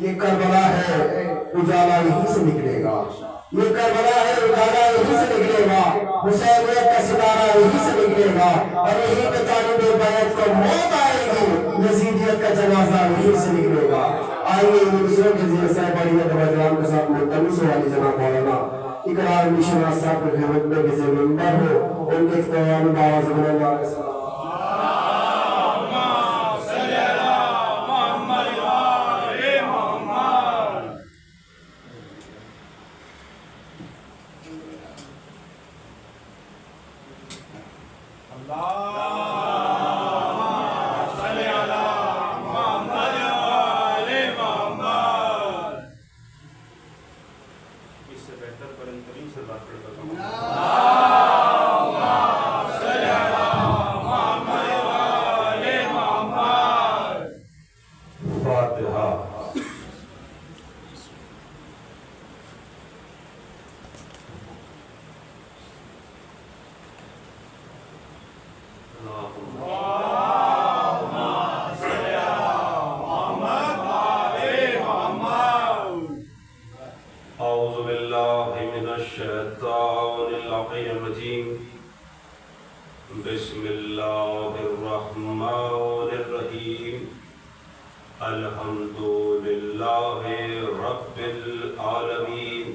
یہ کربلا ہے اجالا یہیں سے نکلے گا، یہ کربلا ہے اجالا یہیں سے نکلے گا، حسینیت کا ستارہ یہیں سے نکلے گا، اور یہیں پہ جانب بیعت کو موت آئے گی، یزیدیت کا جنازہ یہیں سے نکلے گا۔ آئیے ان دوسروں کے ذریعے سے بڑی توجہ کے ساتھ ملتمس والی جناب مولانا اقرار مشنہ صاحب کے خدمت کے ذریعے ممبر ہو، ان کے اختیار باز بلند علیہ السلام۔ بسم اللہ الرحمن الرحیم الحمد للہ رب العالمین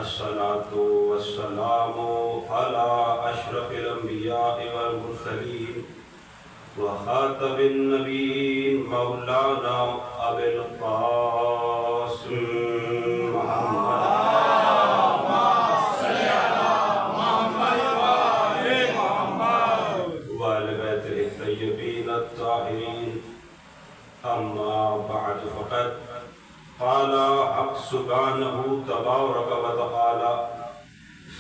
الصلاة والسلام علی اشرف الانبیاء والمرسلین وخاتم النبیین مولانا ابی القاسم محمد اما بعد فقد قال حق سبحانه تبارك وتعالى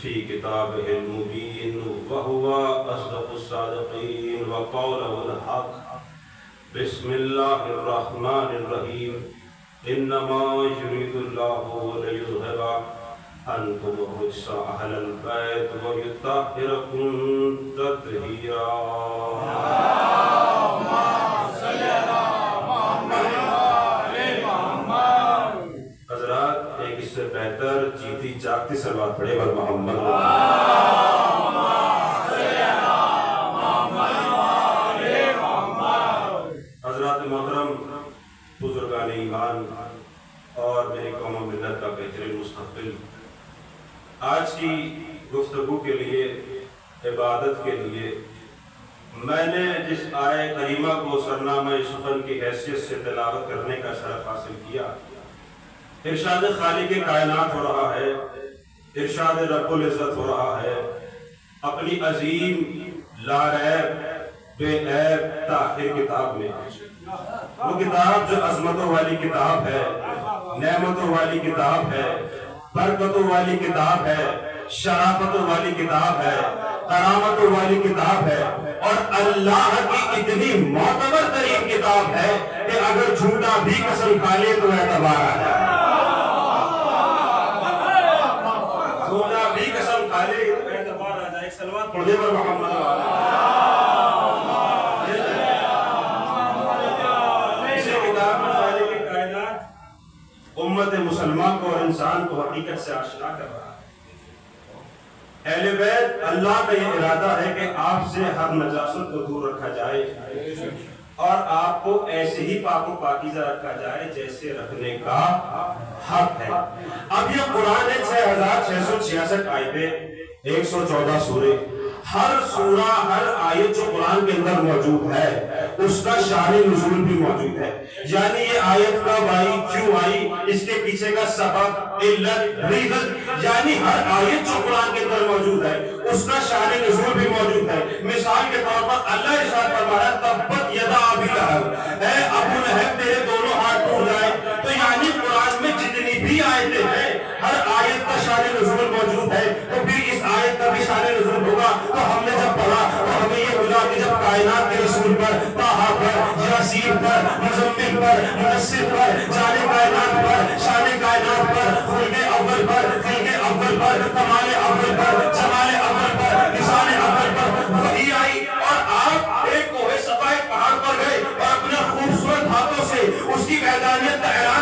في كتابه المبين وهو أصدق الصادقين وقوله الحق بسم الله الرحمن الرحيم إنما يريد الله ليذهب عنكم الرجس أهل البيت ويطهركم تطهيرا۔ اس سے بہتر جیتی جاگتی صلوات پڑھے بر محمد حضرات محترم، بزرگان ایمان اور میری قوم و ملت کا بہترین مستقبل، آج کی گفتگو کے لیے، عبادت کے لیے میں نے جس آیہ کریمہ کو سرنامہ سخن کی حیثیت سے تلاوت کرنے کا شرف حاصل کیا، ارشاد خالق کائنات ہو رہا ہے، ارشاد رب العزت ہو رہا ہے اپنی عظیم لا ریب بے عیب طاہر کتاب میں، وہ کتاب جو عظمتوں والی کتاب ہے، نعمتوں والی کتاب ہے، برکتوں والی کتاب ہے، شرافتوں والی کتاب ہے، کرامتوں والی کتاب ہے، اور اللہ کی اتنی معتبر ترین کتاب ہے کہ اگر جھوٹا بھی قسم کھا لے تو اعتبار آ جائے، جھوٹا بھی قسم کھا لے تو اعتبار آ جائے۔ صلوات پڑھے پر محمد امت مسلمان کو اور انسان کو حقیقت سے آشنا کر رہا ہے۔ اہل بیت اللہ کا یہ ارادہ ہے کہ آپ سے ہر نجاست کو دور رکھا جائے اور آپ کو ایسے ہی پاک و پاکیزہ رکھا جائے جیسے رکھنے کا حق ہے۔ اب یہ قرآن ہے 6666 آیتیں، 114 سورے، ہر سورہ ہر آیت جو قرآن کے اندر موجود ہے اس کا شان نزول بھی موجود ہے، یعنی یہ آیت کب آئی، کیوں آئی، اس کے پیچھے کا سبب، علت، ریزن، یعنی ہر آیت جو قرآن کے اندر موجود ہے اس کا شان نزول بھی موجود ہے۔ مثال کے طور پر اللہ ارشاد فرمایا تبت یدا ابی لہب، اے ابو لہب تیرے دونوں ہاتھ ٹوٹ جائیں، تو یعنی قرآن میں جتنی بھی آیتیں ہیں ہر آیت کا شان نزول موجود ہے، تو پھر اس آیت کا بھی شان نزول ہوگا۔ تو ہم نے جب پڑھا تو ہمیں یہ ملا کہ جب کائنات کے رسول پر، طٰہٰ پر، یاسین پر، مزمل پر، مدثر پر، جان کائنات پر، شان کائنات پر، خلق اول پر، خلق اول پر، کمال اول پر، جمال اول پر، لسان اول پر وحی آئی، اور آپ ایک کوہ صفا پہاڑ پر گئے اور اپنے خوبصورت ہاتھوں سے اس کی وحدانیت کا اعلان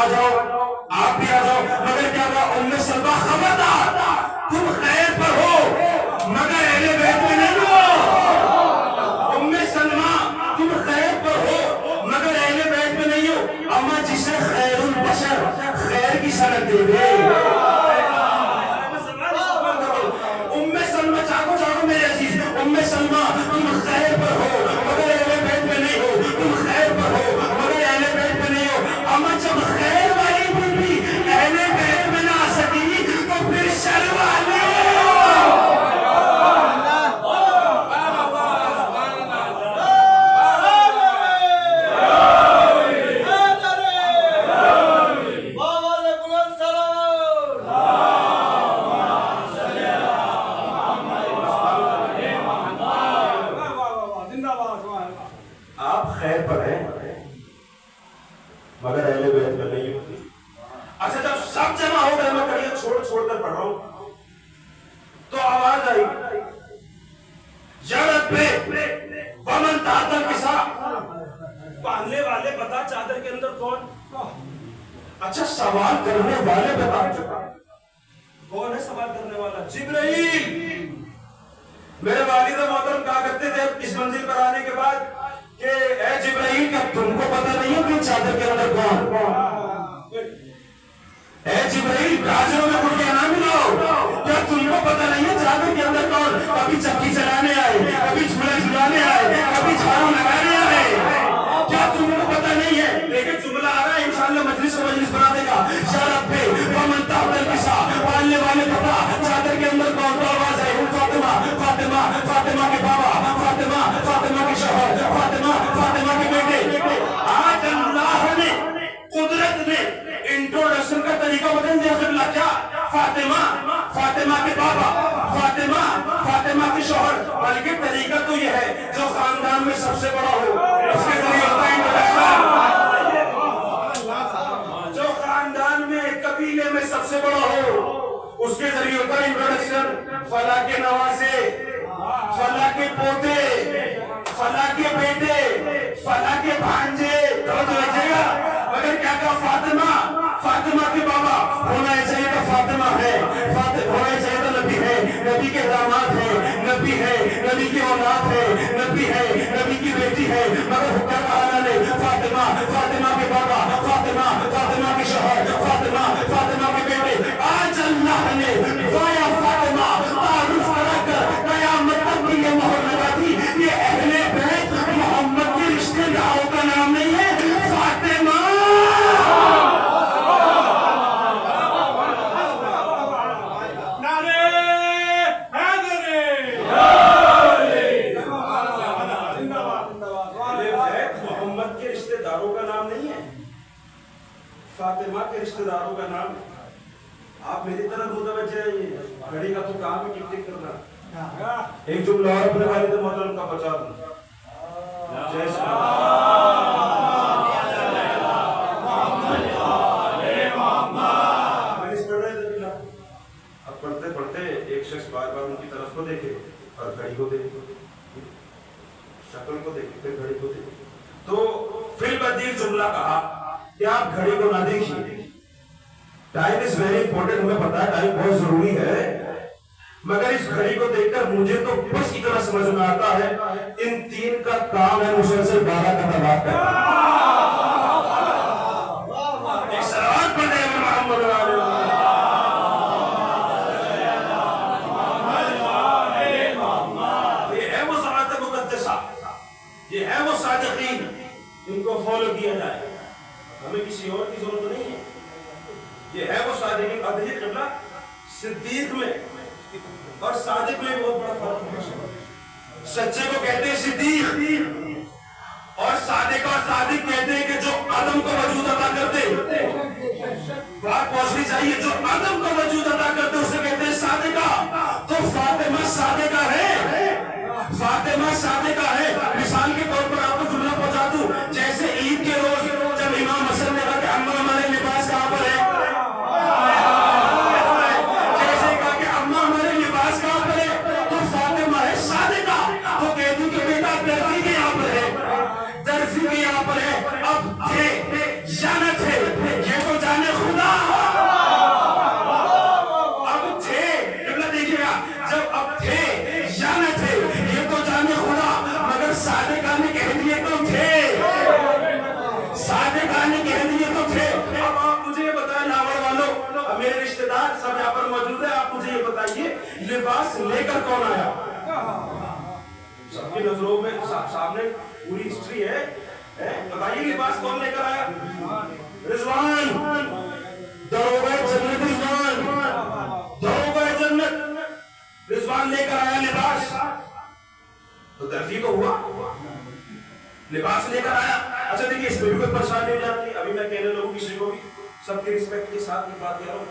آ جاؤ، آپ بھی آ جاؤ، مگر کیا ہوا؟ ام سلمہ خبردار، تم خیر پر ہو مگر اہل بیت میں نہیں ہو۔ ام سلمہ تم خیر پر ہو مگر اہل بیت میں نہیں ہو۔ اما جسے خیر البشر خیر کی سند دے دے، ام سلمہ چاہو چاہو میرے عزیز، ام سلمہ تم خیر پر ہو مگر اہل بیت میں نہیں ہو، تم خیر پر ہو مگر اہل بیت میں نہیں ہو۔ اما جب خیر والی بھی اہل بیت میں نہ آ سکی تو پھر شر والے مگر اہل بیت میں نہیں ہوتی۔ اچھا جب سب جمع ہو گئے، میں کڑیاں چھوڑ چھوڑ کر پڑھ رہا ہوں تو آواز آئی یا رب ومن تحت الکساء، باندھنے والے بتا چادر کے اندر کون؟ اچھا سوال کرنے والے بتا چکا، کون ہے سوال کرنے والا؟ جبرائیل۔ میرے والد محترم کہا کرتے تھے اس منزل پر آنے کے بعد کہ اے جبرائیل، کیا تم کو پتہ نہیں ہے کہ چادر کے اندر کون؟ اے جبرائیل، گاجروں میں اٹھ کے نہ ملاؤ، کیا تم کو پتہ نہیں ہے چادر کے اندر کون؟ کبھی چکی چلانے آئے، کبھی جھولا جھلانے آئے، کبھی جھاڑو لگانے آئے، کیا تم کو پتہ نہیں ہے؟ لیکن جملہ آ رہا ہے انشاءاللہ مجلس کو مجلس بنا دے گا۔ یا رب ومن تحت الکساء، پالنے والے پتا چادر کے اندر کون؟ تو آواز ہے فاطمہ، فاطمہ، فاطمہ کے بابا، فاطمہ، فاطمہ کے شوہر، فاطمہ، فاطمہ کے بیٹے۔ آج اللہ نے قدرت نے انٹروڈکشن کا طریقہ بدل دیا۔ اللہ کیا؟ فاطمہ، فاطمہ کے بابا، فاطمہ، فاطمہ کے شوہر، بلکہ طریقہ تو یہ ہے جو خاندان میں سب سے بڑا ہو اس کے ذریعے ہوتا ہے انٹروڈکشن، جو خاندان میں قبیلے میں سب سے بڑا ہو اس کے ذریعے ہوتا ہے انٹروڈکشن۔ فلاں کے نواسے، فلاں کے پوتے، فلاں کے بیٹے، فلاں کے بھانجے، مگر کیا کہا؟ فاطمہ، فاطمہ کے بابا، ہونا چاہیے تو فاطمہ ہے، ہونا چاہیے تو نبی ہے، نبی کے داماد ہے، نبی ہے، نبی کی اولاد ہے، نبی ہے، نبی کی بیٹی ہے، مگر کیا کہا اللہ نے؟ فاطمہ، فاطمہ کے بابا، فاطمہ، فاطمہ کے شوہر، فاطمہ، فاطمہ کے بیٹے۔ آج اللہ نے وایا فاطمہ تعارف کرا کر قیامت تک کی یہ مہر لگا دی، یہ اہل بیت محمد کے رشتے داروں کا نام نہیں ہے، فاطمہ۔ محمد کے رشتے داروں کا نام نہیں ہے، فاطمہ کے رشتے داروں کا نام ہے۔ آپ میری طرف متوجہ رہیے، گھڑی کا تو کام ہے ٹک ٹک کرنا۔ ایک جملہ اور اپنے والد محترم کا بچا دوں، جیسے اب پڑھتے پڑھتے ایک شخص بار بار ان کی طرف کو دیکھے اور گھڑی کو دیکھے، شکل کو دیکھے پھر گھڑی کو دیکھے، تو فی البدیل جملہ کہا کہ آپ گھڑی کو نہ دیکھیے، ٹائم از ویری امپورٹنٹ، ہمیں پتا ہے ٹائم بہت ضروری ہے، مگر اس گھڑی کو دیکھ کر مجھے تو بس اتنا سمجھ میں آتا ہے ان تین کا کام ہے مسلسل 12 کا طلاق کرنا۔ ایک سلوات پڑھیں محمد یہ ہے وہ صلاۃ مقدسہ، یہ ہے وہ صادقین، ان کو فالو کیا جائے، ہمیں کسی اور کی ضرورت نہیں ہے۔ یہ ہے وہ صادقین۔ اب دیکھیے قبلہ، صدیق میں اور صادق میں بہت بڑا فرق ہے۔ سچے کو کہتے ہیں صدیق، اور صادق کہتے ہیں کہ جو عدم کو وجود عطا کرتے، بات پہنچنی چاہیے، جو عدم کو وجود عطا کرتے اسے کہتے ہیں صادقہ۔ تو فاطمہ صادقہ ہے، فاطمہ صادقہ ہے۔ مثال کے طور پر آپ کو جملہ پہنچا دوں، جیسے عید کے روز جب امام حسن نے کہا کہ اماں ہمارے لباس کہاں پر ہے، جیسے کہا کہ اماں ہمارے لباس کہاں پر ہے، تو فاطمہ ہے صادقہ۔ تو کہتی کہ بیٹا درزی کے یہاں پر ہے، درزی کے یہاں پر ہے، اب تھے یا نہ تھے یہ تو کہہ دیے تو تھے، صادقان کہہ دیے تو تھے۔ اب آپ مجھے یہ بتائیں لاہور والوں، میرے رشتہ دار سب یہاں پر موجود ہیں، آپ مجھے یہ بتائیے لباس لے کر کون آیا؟ سب کی نظروں میں سامنے پوری ہسٹری ہے، بتائیے لباس کون لے کر آیا؟ رضوان، دروغہ جنت رضوان، دروغہ جنت رضوان لے کر آیا لباس، تو درزی تو ہوا، لباس لے کر آیا۔ اچھا دیکھیے اس میں بھی کوئی پریشانی ہو جاتی ہے، ابھی میں کہنے لوگوں کسی کو بھی سب کی رسپیکٹ کے ساتھ ایک بات کہہ رہا ہوں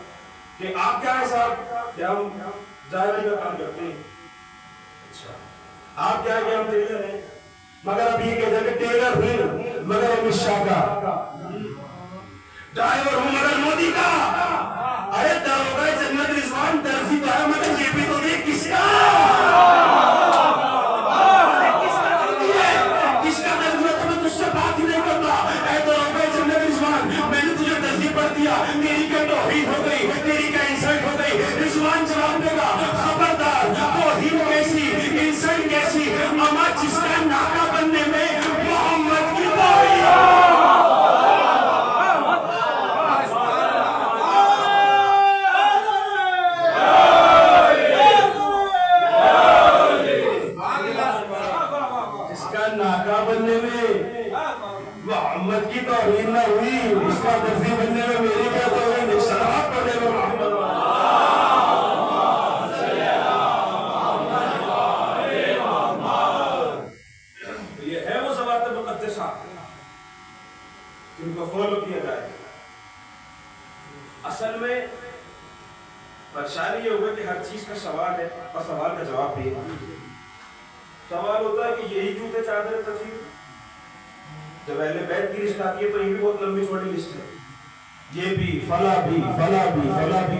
کہ آپ کیا ہے صاحب کہ ہم ڈرائیوری کا کام کرتے ہیں، اچھا آپ کیا ہے کہ ہم ٹیلر ہیں، مگر اب یہ کہتے ہیں کہ ٹیلر ہوں مگر امت شاہ کا، ڈرائیور ہوں مگر مودی کا۔ ارے دروغہ جنت رضوان درزی تو ہے مگر یہ بھی تو دیکھ کس کا، کس کا درزی ہے؟ تو میں تجھ سے بات ہی نہیں کرتا۔ اے دروغہ جنت رضوان، میں نے تجھے درزی پڑھ دیا، تیری کیا توہین ہو گئی، تیری کیا انسلٹ ہو گئی؟ رضوان جواب دے گا خبردار، توہین کیسی، انسلٹ کیسی، اما جس کا ناکہ بننے میں محمد کی توہین محمد کی توہین نہ ہوئی، اس کا درزی بننے میں میری کیا توہین؟ صلوات پڑھے گا محمد۔ یہ ہے وہ ضوابط مقدسہ جن کو فالو کیا جائے۔ اصل میں پریشانی یہ ہوگا کہ ہر چیز کا سوال ہے اور سوال کا جواب بھی ہے۔ سوال ہوتا ہے کہ یہی جوتے چادر تفسیر، جب اہل بیت کی لسٹ آتی ہے تو یہ بھی بہت لمبی چھوٹی لسٹ ہے، یہ بھی فلا بھی فلا بھی فلا بھی۔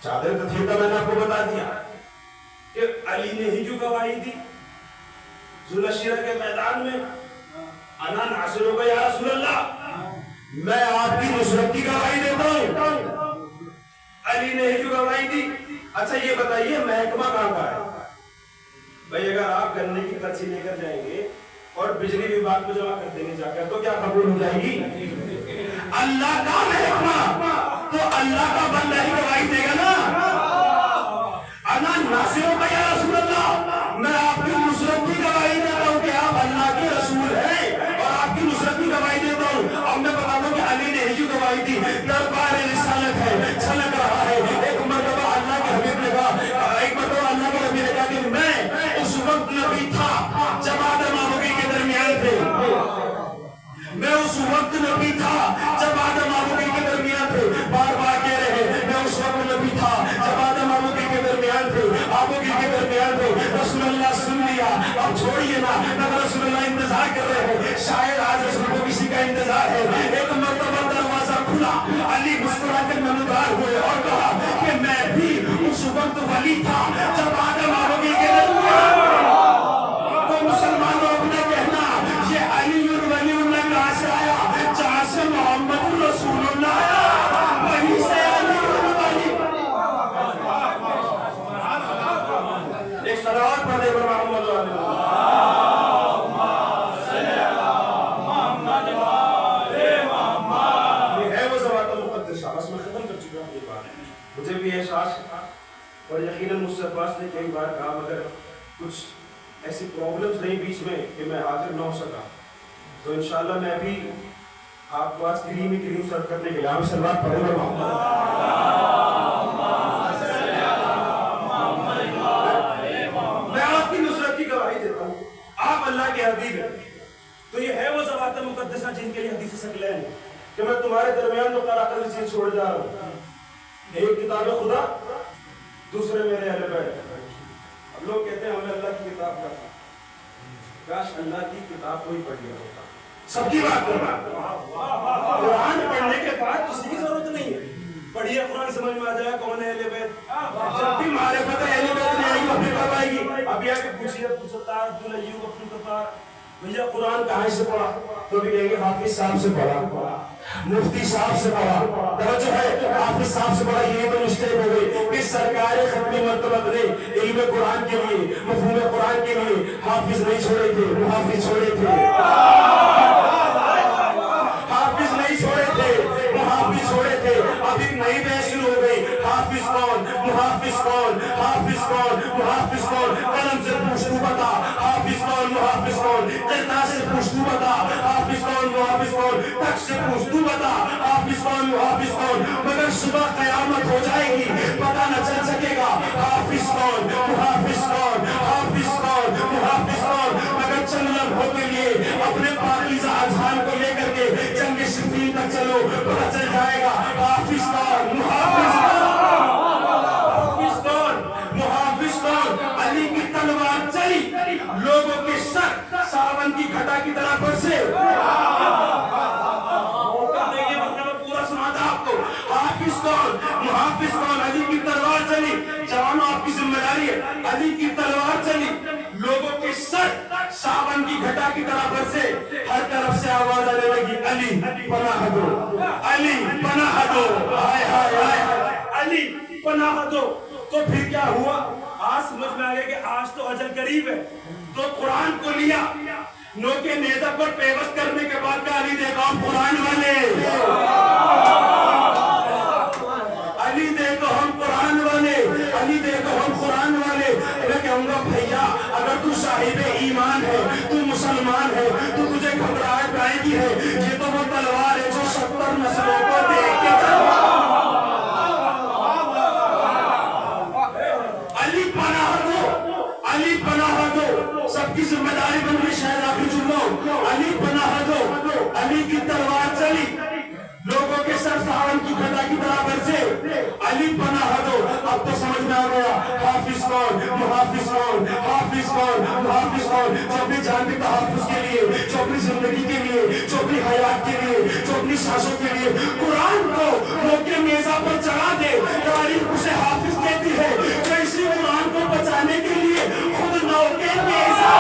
چادر تطہیر کا میں نے آپ کو بتا دیا کہ علی نے ہی جو گواہی دی ذوالشیرہ کے میدان میں، انا ناصر ہو گیا یا رسول اللہ، میں آپ کی نصرت کی گواہی دیتا ہوں، علی نے ہی جو گواہی دی۔ اچھا یہ بتائیے محکمہ کہاں کا ہے؟ بھئی اگر آپ گنے کی پرچی لے کر جائیں گے اور بجلی وبھاگ کو جمع کر دیں گے جا کر تو کیا قبول ہو جائے گی؟ اللہ کا محکمہ تو اللہ کا بندہ ہی گواہی دے گا نا۔ انا ناصر ہو گیا یا رسول اللہ، میں آپ کی نصرت کی گواہی دیتا ہوں کہ آپ اللہ کے رسول ہیں اور آپ کی نصرت کی گواہی دیتا ہوں۔ اب میں بتا دوں کہ علی نے ہی جو گواہی دی، دربار رسالت ہے، چھلک رہا ہے۔ ایک مرتبہ اللہ کے حبیب نے کہا، ایک مرتبہ اللہ کے حبیب نے کہا کہ میں اس وقت نبی تھا جب آدم آبوگی کے درمیان تھے، میں اس وقت نبی تھا جب آدم آبوگی کے درمیان تھے، بار بار کہہ رہے ہیں میں اس وقت نبی تھا جب آدم آبوگی کے درمیان تھے، آبوگی کے درمیان تھے۔ رسول اللہ سن لیا، اب چھوڑیے نا، مگر رسول اللہ انتظار کر رہے ہیں، شاید آج رسول کو کسی کا انتظار ہے۔ ایک مرتبہ دروازہ کھلا، علی مسکرا کر نمودار ہوئے اور کہا کہ میں بھی اس وقت ولی تھا جب آدم آبوگی کے درمیان۔ تو مسلمانوں اپنا کہنا یہ علی ولی اللہ کہاں سے آیا؟ جہاں سے محمد رسول اللہ آیا وہیں سے علی ولی۔ ایک صلوات پڑھے پر محمد علیہ یہ ہے وہ ضوابط مقدسہ۔ بس میں ختم کر چکا ہوں یہ بات، مجھے بھی احساس اور یقیناً مجھ سے عباس نے کئی بار کہا مگر کچھ ایسی پرابلمز نہیں بیچ میں کہ میں حاضر نہ ہو سکا، تو انشاءاللہ میں ابھی آپ کو آج کریم سرو کرنے کے لیے آپ صلوات پڑھے گا محمد۔ میں آپ کی نصرت کی گواہی دیتا ہوں، آپ اللہ کے حبیب ہیں، تو یہ ہے وہ ضوابط مقدسہ جن کے لیے حدیث ثقلین ہے کہ میں تمہارے درمیان جو قرآن چیز چھوڑ جا رہا ہوں، ایک کتاب خدا، دوسرے میرے اہل بیت۔ اب لوگ کہتے ہیں ہمیں اللہ کی کتاب کا تھا، کاش اللہ کی کتاب کو ہی پڑھ لیا ہوتا۔ سب کی بات کر رہا قرآن پڑھنے کے بعد کسی کی ضرورت نہیں ہے، پڑھیے قرآن سمجھ میں آ جائے کون ہے اہل بیت۔ جب بھی معرفت اہل بیت نہیں آئے گی اپنے کب آئے گی؟ ابھی آ کے پوچھیے ابوالستار بن ایوب عبدالغفار بھیا قرآن کہاں سے پڑھا؟ تو بھی کہیں گے حافظ صاحب سے پڑھا۔ مفتی صاحب سے پڑھا، توجہ ہے، حافظ صاحب سے پڑھا، یہ تو مسٹیک ہو گئی کہ سرکار ختمی مرتبہ نے علم قرآن کے لیے، مفہوم قرآن کے لیے حافظ نہیں چھوڑے تھے، محافظ چھوڑے تھے، حافظ نہیں چھوڑے تھے، محافظ چھوڑے تھے۔ اب ایک نئی بحث شروع ہو گئی، حافظ کون، محافظ کون، حافظ کون، محافظ کون، قلم سے پوچھ تو بتا، حافظ کون، محافظ کون، قرطاس سے پوچھ تو بتا، حافظ کون، محافظ کون، تخت سے پوچھ تو بتا، حافظ کون، محافظ کون، مگر صبح قیامت ہو جائے گی، پتہ نہ چل سکے گا حافظ کون، محافظ کون، حافظ کون، محافظ کون، مگر چند لمحوں کے لیے اپنے پاکیزہ اذہان کو لے کر کے جنگ صفین تک چلو، پتہ چل جائے گا حافظ کون، محافظ کون، محافظ کون۔ علی کی تلوار چلی، لوگوں کے سر ساون کی گھٹا کی طرح برسے، پورا سناتا آپ کو، حافظ کون، محافظ کون، علی کی تلوار چلی، جوانوں آپ کی ذمہ داری ہے، علی کی تلوار چلی، لوگوں کے سر ساون کی گھٹا کی طرح برسے، ہر طرف سے آواز آنے لگی، علی پناہ دو، علی پناہ دو، ہائے ہائے ہائے، علی پناہ دو۔ تو پھر کیا ہوا؟ آج سمجھ میں آ گیا کہ آج تو اجل قریب ہے، تو قرآن کو لیا، نوکے نیزہ پر پیوست کرنے کے بعد کہا علی دیکھو ہم قرآن والے، علی دیکھو ہم قرآن والے، علی دیکھو ہم قرآن والے۔ میں کہوں گا بھیا اگر تو صاحب ایمان ہے، تو مسلمان ہے، تو تجھے گھبراہٹ آئے گی ہے، یہ تو وہ تلوار ہے جو 70 نسلوں کو دیکھ کے چلوا، علی پناہ دو، علی پناہ دو، سب کی ذمہ داری بن گئی، شاید آخری جملہ، علی پناہ دو، علی کی تلوار چلی، لوگوں کے سر ساون کی گھٹا کی طرح برسے، علی پناہ دو۔ اب تو سمجھ میں آ گیا حافظ کون، محافظ کون، حافظ کون، محافظ کون، جو اپنی جان کے تحفظ کے لیے، جو اپنی زندگی کے لیے، جو اپنی حیات کے لیے، جو اپنی سانسوں کے لیے قرآن کو نوکے نیزہ پر چڑھا دے، تاریخ اسے حافظ کہتی ہے، جو اسی قرآن کو بچانے کے لیے خود نوکے نیزہ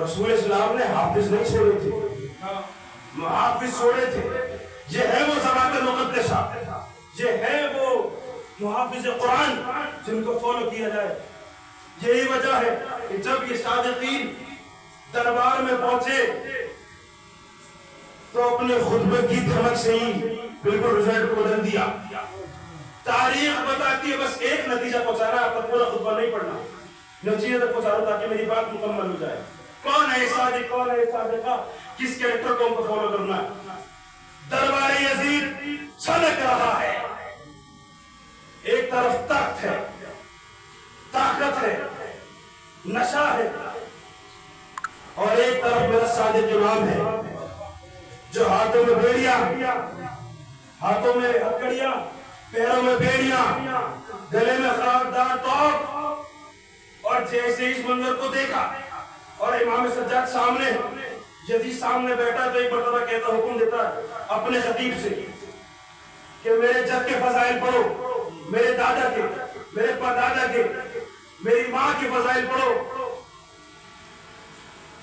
رسول اسلام نے حافظ نہیں چھوڑے تھے، محافظ چھوڑے تھے۔ یہ ہے وہ ضوابط مقدسہ، یہ ہے وہ محافظ قرآن جن کو فالو کیا جائے۔ یہی وجہ ہے کہ جب یہ صادقین دربار میں پہنچے تو اپنے خطبے کی دھمک سے ہی بالکل رزلٹ کو بدل دیا۔ تاریخ بتاتی ہے، بس ایک نتیجہ پہنچانا، آپ تک پورا خطبہ نہیں پڑھنا، نتیجے تک پہنچانا تاکہ میری بات مکمل ہو جائے۔ کون ہے صادق، کون ہے صادقہ، کس کریکٹر کو ہم کو فالو کرنا ہے۔ دربار یزید چھلک رہا ہے، ایک طرف تخت ہے، طاقت ہے، نشہ ہے، اور ایک طرف میرا صادق امام ہے جو ہاتھوں میں بیڑیاں، ہاتھوں میں ہتھکڑیاں، پیروں میں بیڑیاں، گلے میں خراقدار توپ، اور جیسے اس منظر کو دیکھا اور امام سجاد سامنے، یزید سامنے بیٹھا تو ایک مرتبہ کہتا، حکم دیتا اپنے خطیب سے کہ میرے جد کے فضائل پڑھو، میرے دادا کے، میرے پردادا کے، میری ماں کے فضائل پڑھو۔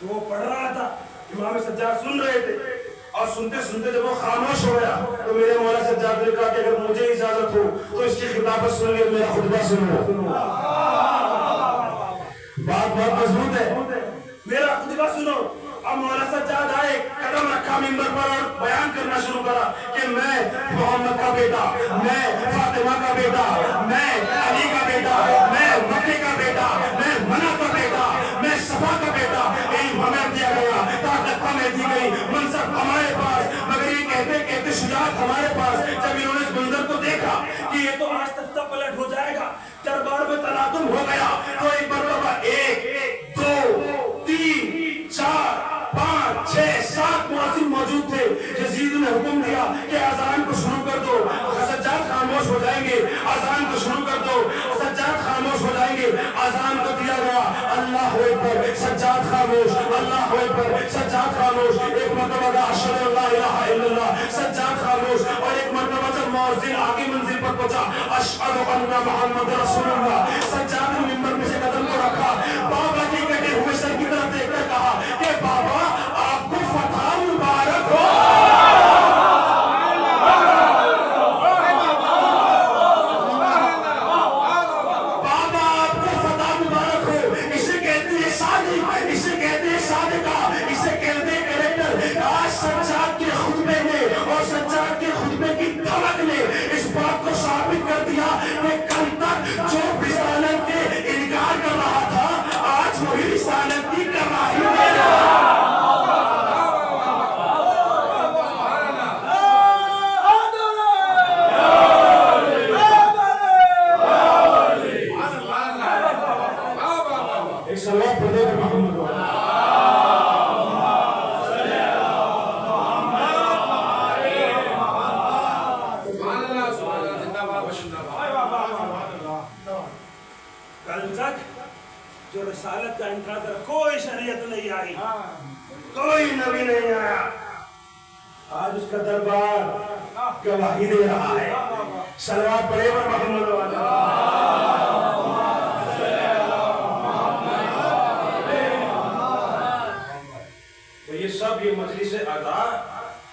تو وہ پڑھ رہا تھا، امام سجاد سن رہے تھے، اور سنتے سنتے جب وہ خاموش ہو گیا تو میرے مولا سجاد نے کہا کہ اگر مجھے اجازت ہو تو اس کی خطابت سن لے، میرا خطبہ سنو۔ بات بہت مضبوط ہے، میرا خطبہ سنو۔ اب مولا سجاد آئے، قدم رکھا منبر پر اور بیان کرنا شروع کرا کہ میں محمد کا بیٹا، میں فاطمہ کا بیٹا، میں علی کا بیٹا، میں مکے کا بیٹا، میں منع کا بیٹا، میں صفا کا بیٹا۔ علم ہمیں دیا گیا، طاقت ہمیں دی گئی، منصب ہمارے پاس، مگر یہ کہتے کہتے شجاعت ہمارے پاس۔ جب انہوں نے اس منظر کو دیکھا کہ یہ تو آج تختہ پلٹ ہو جائے گا، دربار میں تلاطم ہو گیا، تو ایک مرتبہ 1 2 3 4 5 6 7 مؤذن موجود تھے۔ یزید نے حکم دیا کہ اذان کو شروع کر دو، سجاد خاموش ہو جائیں گے، اکبر سجاد خاموش ایک مرتبہ کا اشہد ان لا الہ الا اللہ سجاد خاموش اور ایک مرتبہ جب مؤذن آگے منزل پر پہنچا اشہد ان محمد رسول اللہ سجاد نے ممبر پہ سے قدم کو رکھا بابا کے کٹے ہوئے سر کی طرف دیکھ کر کہا کہ بابا آپ کو فتح مبارک ہو سجاد کے خطبے نے اور سجاد کے خطبے کی دھمک نے اس بات کو ثابت کر دیا کہ کل تک جو رسالت کے انکار کر رہا تھا آج وہی رسالت کی گواہی دے رہا ایک سلوات پڑھے گا محمد کل تک جو رسالت کا انکار کر کوئی شریعت نہیں آئی کوئی نبی نہیں آیا آج اس کا دربار گواہی دے رہا ہے صلوات پڑھے اور محمد تو یہ سب یہ مجلس ادا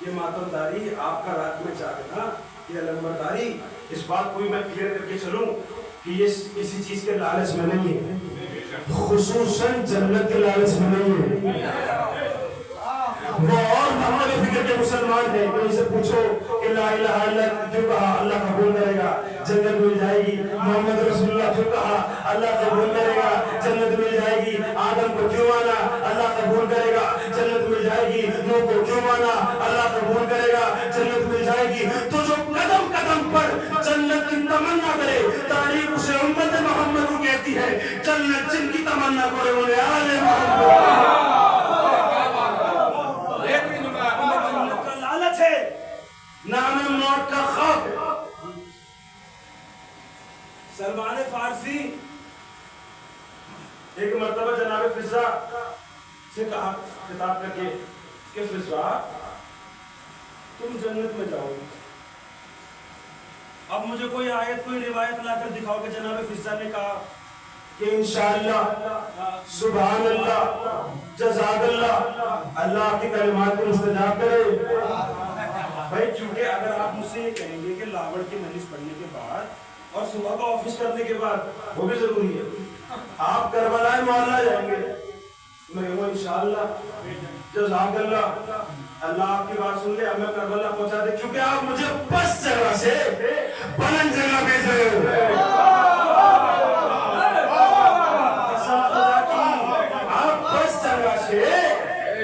یہ ماتمداری آپ کا رات میں جاگنا یہ علمبرداری اس بات کو بھی میں کلیئر کر کے چلوں کہ یہ کسی چیز کے لالچ میں نہیں ہے خصوصاً جنت کے لالچ میں نہیں ہے وہ اور محمد فکر کے مسلمان ہیں تو ان سے پوچھو کہ لا الہ الا اللہ جو کہا اللہ قبول کرے گا جنت مل جائے گی محمد رسول اللہ جو کہا اللہ قبول کرے گا جنت مل جائے گی آدم کو کیوں مانا اللہ قبول کرے گا جنت مل جائے گی نوح کو کیوں مانا اللہ قبول کرے گا جنت مل جائے گی تو جو قدم قدم پر جنت کی تمنا کرے تاریخ اسے امت محمد کو کہتی ہے جنت جن کی تمنا کرے انہیں آل محمد نام موت کا خوف سلمان فارسی ایک مرتبہ جناب فضا سے کہا خطاب کر کے کہ فضا تم جنت میں جاؤ گے اب مجھے کوئی آیت کوئی روایت لا کر دکھاؤ کہ جناب فضا نے کہا کہ انشاءاللہ سبحان اللہ جزاک اللہ اللہ کی کلمات کو مستجاب کرے بھائی چونکہ اگر آپ مجھ سے یہ کہیں گے کہ لاوڑ کی مجلس پڑھنے کے بعد اور صبح کا آفس کرنے کے بعد وہ بھی ضروری ہے آپ کربلا محلہ جائیں گے میں کہوں انشاءاللہ جزاک اللہ اللہ آپ کی بات سن لے اب میں کربلا پہنچا دے کیونکہ آپ مجھے پس جگہ سے بلند جگہ بھیج رہے ہو آپ پس جگہ سے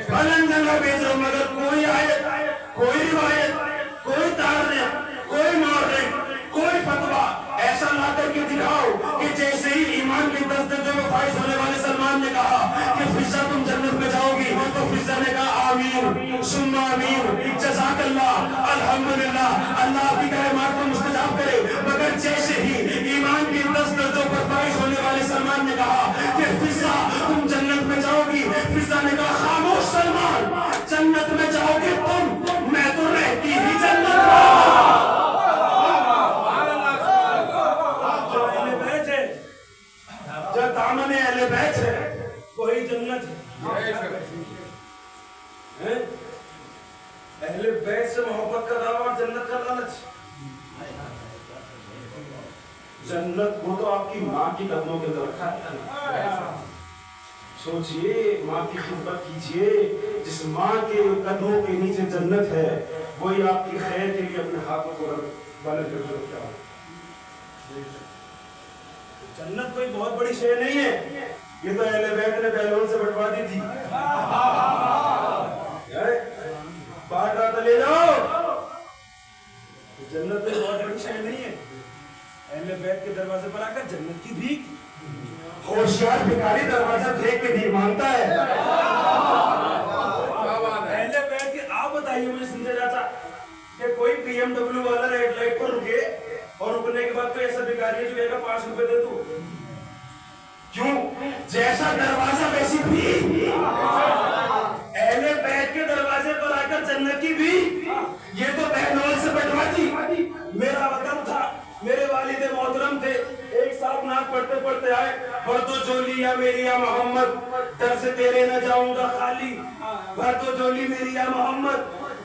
بلند جگہ بھیج رہے ہو مگر کوئی آیت کوئی روایت کوئی تحریف کوئی مورخ کوئی فتویٰ ایسا لا کر کے دکھاؤ کہ جیسے ہی ایمان کے 10 درجے میں فائز ہونے والے سلمان نے کہا کہ فضا تم جنت میں جاؤ گی تو فضا نے کہا آمین ثم آمین جزاک اللہ الحمدللہ اللہ آپ کی کلمات کو مستجاب کرے مگر جیسے ہی ایمان کے 10 درجوں پر فائز ہونے والے سلمان نے کہا کہ فضا تم جنت میں جاؤ گی فضا نے کہا خاموش سلمان جنت میں جاؤ گے تم میں تو رہتی ہی جنت جو دامن اہل بیت ہے وہی جنت ہے اہل بیت سے محبت کا دعویٰ اور جنت کا لالچ جنت وہ تو آپ کی ماں کی قدموں کے اندر رکھا ہے سوچئے ماں کی خدمت کیجئے جس ماں کے قدموں کے نیچے جنت ہے وہی آپ کی خیر کے لیے اپنے ہاتھوں کو بلند کر کے رکھا جنت کوئی بہت بڑی شے نہیں ہے یہ تو اہل بیت نے بیلون سے بٹوا دی تھی بات رہا تھا لے جاؤ جنت کوئی بہت بڑی شے نہیں ہے اہل بیت کے دروازے پر آ کر جنت کی بھیک ہوشیار بھکاری دروازہ پھینک کے بھیک مانگتا ہے اہل بیت کے آپ بتائیے مجھے سمجھا جاتا کہ کوئی پی ایم ڈبلیو والا ریڈ لائٹ پر رکے اور رکنے کے بعد کوئی ایسا بھکاری ہے جو کہے گا 5 روپے دے دو کیوں جیسا دروازہ ویسی بھی اہل بیت کے دروازے پر آ کر جنت کی بھی یہ تو بہنول سے بٹوا دی. میرا وطن تھا, میرے والد محترم تھے, ایک ساتھ نعت پڑھتے پڑھتے آئے, بھر تو جولی یا میری یا محمد, در سے تیرے نہ جاؤں گا خالی. بھر تو جولی میری یا محمد,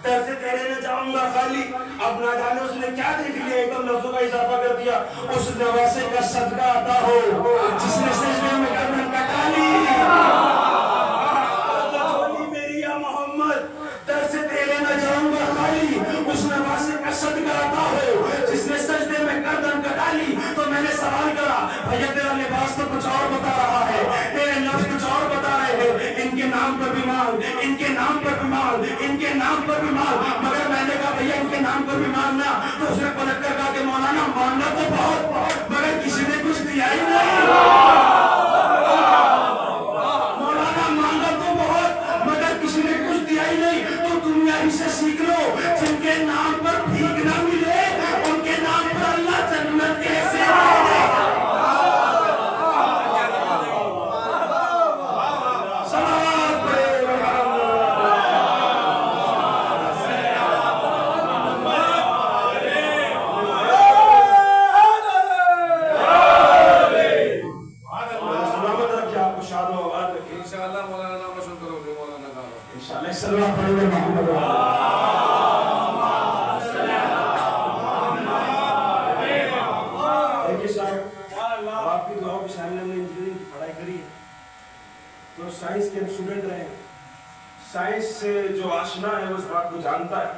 در سے تیرے نہ جاؤں گا خالی. اب نہ جانے اس نے کیا دیکھ لیا, ایک دم لفظوں کا اضافہ کر دیا, اس نواسے کا صدقہ عطا ہو جس نے سجدے میں گردن کٹا لی. اس نواسے کا صدقہ عطا ہو جس نے سجدے میں گردن کٹا لی. تو میں نے سوال کرا, بھیا تیرا لباس تو کچھ اور بتا رہا ہے, تیرے لفظ کچھ اور بتا رہے ہیں, ان کے نام پر بھی مانگ, ان کے نام پر بھی مانگ, ان کے نام پر بھی مانگ. مگر میں نے کہا بھیا ان کے نام پر بھی مانگنا. تو اس نے پلٹ کر کہا کہ مولانا مانگنا تو بہت, مگر کسی نے کچھ دیا ہی نہیں. مولانا مانگا تو بہت مگر کسی نے کچھ دیا ہی نہیں. تو دنیا ہی سے سیکھ لو, جن کے نام پر بھیک نہ ملے ان کے نام پر اللہ جنت کیسے دے دے. سلامت رکھے آپ کو, شاد و آباد رکھے انشاءاللہ. مولانا نام روشن کرو گے, مولانا کا انشاءاللہ. صلی اللہ علیہ محمد. آپ کی دعاؤں کی شامل ہم نے انجینئرنگ کی پڑھائی کری, تو سائنس کے اسٹوڈنٹ رہے. سائنس سے جو آشنا ہے اس بات کو جانتا ہے.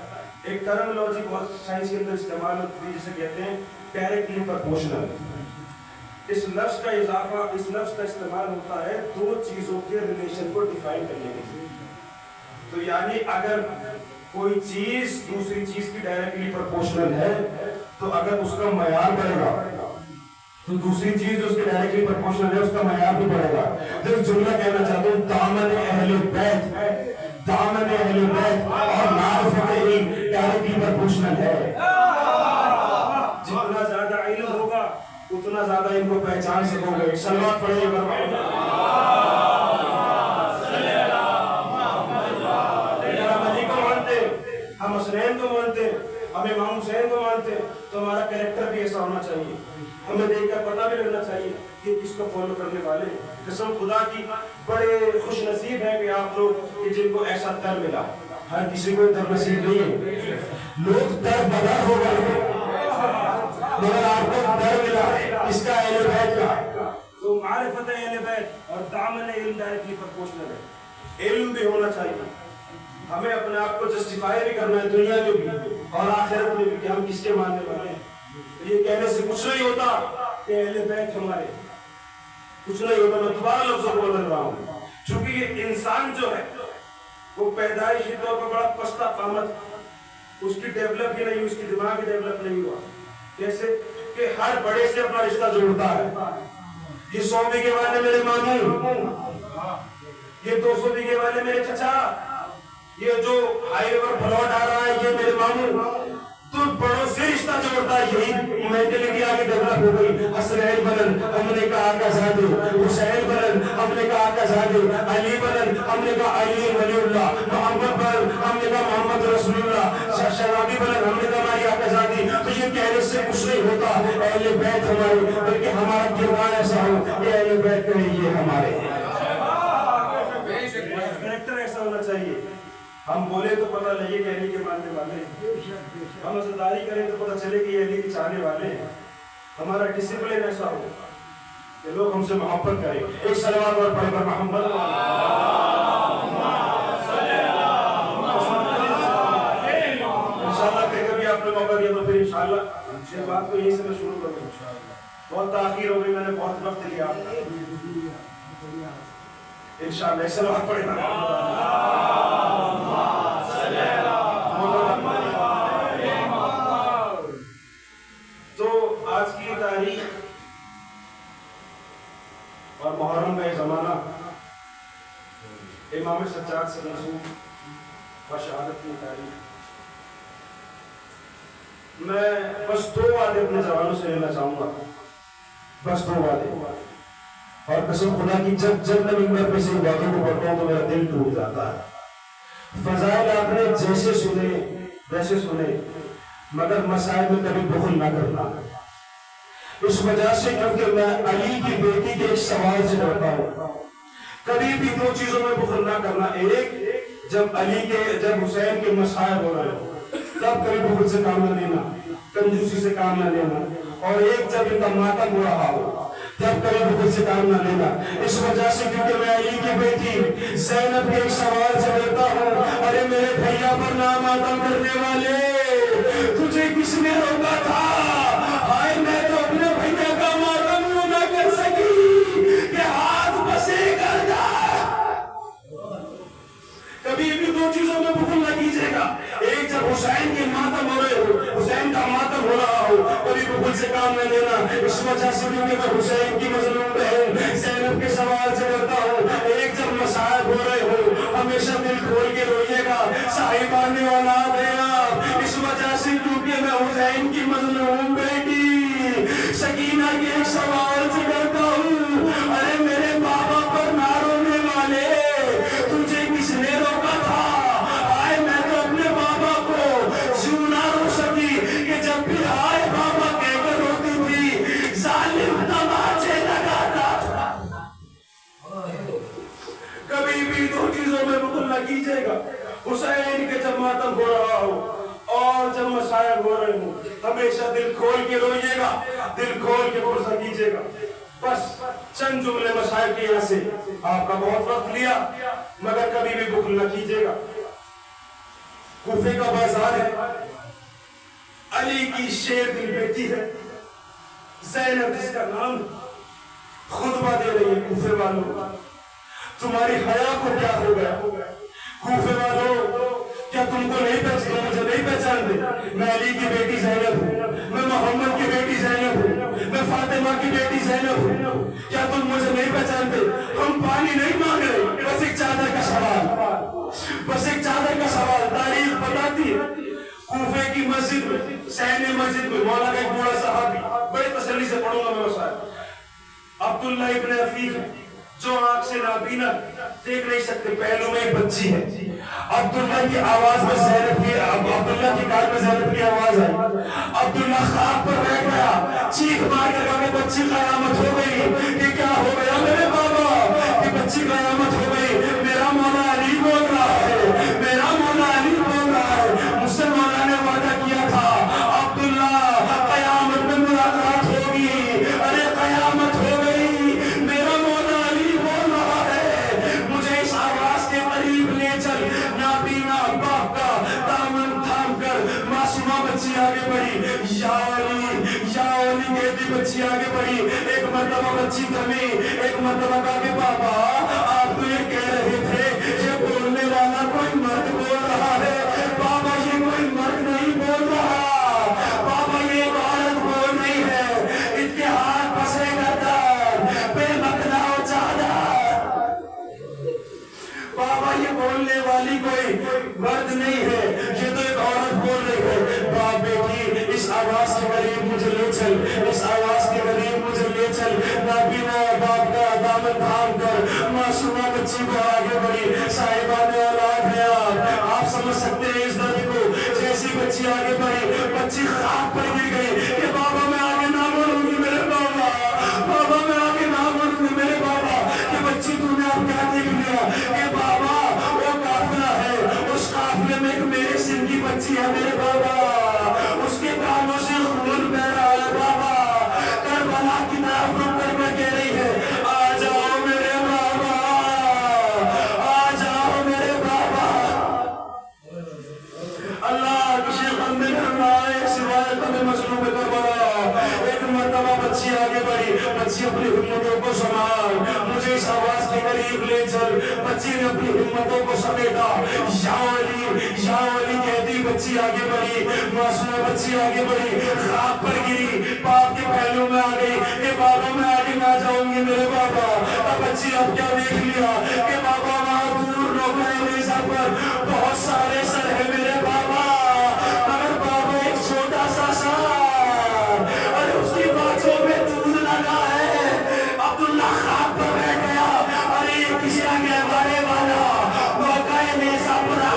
ایک ٹرمنالوجی بہت سائنس کے اندر استعمال ہوتی ہے جسے کہتے ہیں ڈائریکٹلی پرپورشنل. اس لفظ کا اضافہ, اس لفظ کا استعمال ہوتا ہے دو چیزوں کے ریلیشن کو ڈیفائن کرنے کے لیے. تو یعنی اگر کوئی چیز دوسری چیز کی ڈائریکٹلی پرپورشنل ہے تو اگر اس کا معیار بڑھے گا تو دوسری چیز اس کے ڈائریکٹلی پرپورشنل ہے اس کا معیار بھی بڑھے گا. تو ایک جملہ کہنا چاہتا ہوں, دامن اہل بیت, دامن اہل بیت اور معرفت علم ڈائریکٹلی پرپورشنل ہے. جتنا زیادہ علم ہوگا اتنا زیادہ ان کو پہچان سکو گے. صلوات پڑھیے ہم حسنین کو مانتے, ہم امام حسین کو مانتے, تو ہمارا کریکٹر بھی ایسا ہونا چاہیے. ہمیں دیکھ کر پتہ بھی لگنا چاہیے کہ کس کو فالو کرنے والے. قسم خدا کی بڑے خوش نصیب ہیں کہ آپ لوگ کہ جن کو ایسا در ملا. ہر کسی کو در نصیب نہیں ہے. لوگ در بدر ہو گئے مگر آپ کو در ملا اس کا اہل بیت کا. تو معرفت اہل بیت اور دامن علم ڈائریکٹلی پرپورشنل ہے. علم بھی ہونا چاہیے. ہمیں اپنے آپ کو جسٹیفائی بھی کرنا ہے دنیا میں بھی اور آخرت میں بھی کہ ہم کس کے ماننے والے ہیں. یہ کہنے سے کچھ نہیں ہوتا کہ اہل بیت ہمارے, کچھ نہیں ہوتا. میں دوبارہ لفظوں کو بدل رہا ہوں چونکہ یہ انسان جو ہے وہ پیدائشی طور پر بڑا پستہ قامت, اس کی ڈیولپ ہی نہیں, اس کی دماغ ہی ڈیولپ نہیں ہوا. جیسے کہ ہر بڑے سے اپنا رشتہ جوڑتا ہے. یہ 100 بیگھے والے میرے ماموں, یہ 200 بیگھے والے میرے چچا, یہ جو ہائی وے پر پلاٹ آ رہا ہے یہ میرے ماموں. تو بڑوں سے رشتہ جوڑتا ہے. یہی مینٹلٹی آگے ڈیولپ ہو گئی. حسنین بلن ہم نے کہا آقا زادے, حسین بلن ہم نے کہا آقا زادے, علی بلن ہم نے کہا علی ولی اللہ, محمد بلن ہم نے کہا محمد رسول اللہ, شہزادی بلن ہم نے کہا ہماری آقا زادی. تو یہ کہنے سے کچھ نہیں ہوتا اہل بیت ہمارے, بلکہ ہمارا کردار ایسا ہو کہ اہل بیت کہیں یہ ہمارے کریکٹر ایسا ہونا چاہیے. ہم بولے تو پتہ لگے کہ علی کے ماننے والے ہیں, ہم عزاداری کریں تو پتہ چلے کہ یہ علی کے چاہنے والے ہیں. ہمارا ڈسپلن ایسا ہو کہ لوگ ہم سے محبت کریں. ایک صلوات اور پڑھ کر محمد انشاءاللہ پھر کبھی آپ نے موقع دیا تو پھر انشاءاللہ یہ بات کو یہیں سے میں شروع کروں. بہت تاخیر ہو گئی, میں نے بہت وقت لیا. انشاءاللہ ایک صلوات پڑھ کر آج کی تاریخ اور محرم کا یہ زمانہ امام سجاد سے منسوب و شہادت کی تاریخ. میں بس 2 وعدے اپنے زبانوں سے لینا چاہوں گا, بس 2 وعدے. اور قسم خدا کی جب میں منبر پہ سے وعدوں کو پڑھتا ہوں تو میرا دل ٹوٹ جاتا ہے. فضائل آپ نے جیسے سنے ویسے سنے، مگر مسائل میں کبھی بخل نہ کرنا۔ اس وجہ سے کیونکہ میں علی کی بیٹی کے ایک سوال سے ڈرتا ہوں۔ کبھی بھی دو چیزوں میں بخل نہ کرنا، ایک جب حسین کے مسائل ہو رہے ہو تب کبھی بخل سے کام نہ لینا، کنجوسی سے کام نہ لینا، اور ایک جب ان کا ماتم ہو رہا ہو تب کبھی بخل سے کام نہ لینا۔ اس وجہ سے کیونکہ میں علی کی بیٹی زینب کے ایک سوال سے ڈرتا ہوں، ارے میرے بھیا پر ماتم کرنے والے، تجھے کس نے روکا تھا؟ ہائے میں تو اپنے بھیا کا ماتم یوں نہ کر سکی کہ ہاتھ بسے کر جائے۔ کبھی بھی دو چیزوں میں بخل نہ کیجیے گا، ایک جب حسین کے ماتم ہو رہے ہو، حسین کا ماتم ہو رہا ہو، کبھی بخل سے کام نہ لینا۔ اس وجہ سے کیونکہ میں حسین کی مظلوم بہن زینب کے سوال سے ڈرتا ہوں، ایک جب مصائب ہو رہے ہو ہمیشہ دل کھول کے روئیے گا، صاحبان اولاد ہیں آپ۔ اس وجہ سے کیونکہ میں حسین کی مظلوم بیٹی سکینہ کے ایک سوال سے ڈرتا ہوں، ارے میرے بابا پر نہ رونے والے، تجھے کس نے روکا تھا؟ آئے میں تو اپنے بابا کو یوں نہ رو سکی کہ جب بھی آئے بابا کہہ کر روتی تھی، ظالم تماچے لگاتا تھا۔ کبھی بھی دو چیزوں میں بخل نہ کیجیے گا، حسین کے جب ماتم ہو رہا ہو اور جب مسائل ہو رہے ہوں ہمیشہ دل کھول کے روئیے گا، دل کھول کے غصہ کیجیے گا۔ بس چند جملے مسائل کے یہاں سے آپ کا بہت وقت لیا، مگر کبھی بھی بخل نہ کیجیے گا۔ کوفے کا بازار ہے، علی کی شیر دل بیٹی ہے زینب جس کا نام، خطبہ دے رہی ہے کوفے والوں، تمہاری حیا کو کیا ہو گیا؟ کوفے والوں کیا تم کو نہیں پہچانتے؟ مجھے نہیں پہچانتے؟ میں علی کی بیٹی زینب ہوں، میں محمد کی بیٹی زینب ہوں، میں فاطمہ کی بیٹی زینب ہوں، کیا تم مجھے نہیں پہچانتے؟ ہم پانی نہیں مانگ رہے، بس ایک چادر کا سوال، بس ایک چادر کا سوال۔ تاریخ بتاتی ہے کوفے کی مسجد میں، سین مسجد میں مولا کا ایک بوڑھا صحابی، بڑے تسلی سے پڑھوں گا میں مسائل، عبداللہ ابن عفیف ہے، جو آنکھ سے نابینا دیکھ نہیں سکتے، پہلو میں ایک بچی ہے۔ عبداللہ کی آواز میں زینب کی، عبداللہ کی کان میں زینب کی آواز آئی، عبداللہ خواب پر بیٹھ گیا، چیخ مار کے کہا کہ بچی قیامت ہو گئی۔ کہ کیا ہو گیا میرے بابا؟ کہ بچی قیامت ہو گئی، میرا مولا علی بول رہا ہے، میرا مولا علی بول رہا ہے، مجھ سے مولا نے وعدہ کیا تھا عبداللہ قیامت میں ملاقات ہوگی۔ ارے قیامت ہو گئی، میرا مولا علی بول رہا ہے، مجھے اس آواز کے قریب لے چل۔ نابینا باپ کا دامن تھام کر معصومہ بچی آگے بڑھی، یا علی یا علی کہتی بچی آگے بڑھی، ایک مرتبہ بچی تھمی، ایک مرتبہ کہا کہ بابا آپ تو یہ کہہ رہے تھے یہ بولنے والا کوئی مرد بول رہا ہے، بابا یہ کوئی مرد نہیں بول رہا، بابا یہ ایک عورت بول رہی ہے، اس کے ہاتھ پسے گردن بے مقلا و چادر۔ بابا یہ بولنے والی کوئی مرد نہیں ہے، یہ تو ایک عورت بول رہی ہے۔ باپ بیٹی اس آواز کے قریب مجھے لے چل، اس آواز کے قریب مجھے لے چل۔ نابینا باپ کا دامن تھام کر معصومہ بچی کو آگے بڑھی۔ صاحبان اولاد ہیں آپ سمجھ سکتے ہیں اس درد کو۔ جیسی بچی آگے بڑھی، بچی خواب پر گر گئی کہ بابا میں آگے نہ بڑھوں گی میرے بابا، بابا میں آگے نہ بڑھوں گی میرے بابا۔ کہ بچی تو نے اب کیا دیکھ لیا کہ بابا وہ قافلہ ہے، اس قافلے میں ایک میرے سن کی بچی ہے میرے بابا، اس کے کانوں سے خون بہ رہا ہے بابا۔ کربلا کی طرف رک کر میں کہہ رہی ہے آ جاؤ میرے بابا، آ جاؤ میرے بابا۔ اللہ کسی غم میں کرنا ہے سوائے تمہیں مظلوم کربلا۔ ایک مرتبہ بچی آگے بڑھی، بچی اپنی ہمتوں کو سنبھال، مجھے اس آواز کے قریب لے چل۔ بچی نے اپنی ہمتوں کو سمیٹا، یا علی کہتی بچی آگے بڑھی، معصومہ بچی آگے بڑھی، خواب پر گری، باپ کے پہلو میں آ گئی کہ بابا میں آگے نہ جاؤں گی میرے بابا۔ اب بچی اب کیا دیکھ لیا کہ بابا وہاں دور نوکرے نیزہ پر بہت سارے سر ہے میرے بابا، مگر بابا ایک چھوٹا سا سر اور اس کی باتوں میں دودھ لگا ہے۔ عبداللہ خواب پر بیٹھ گیا، ارے کسی آگے بڑھے والا موقع نیزہ پر آ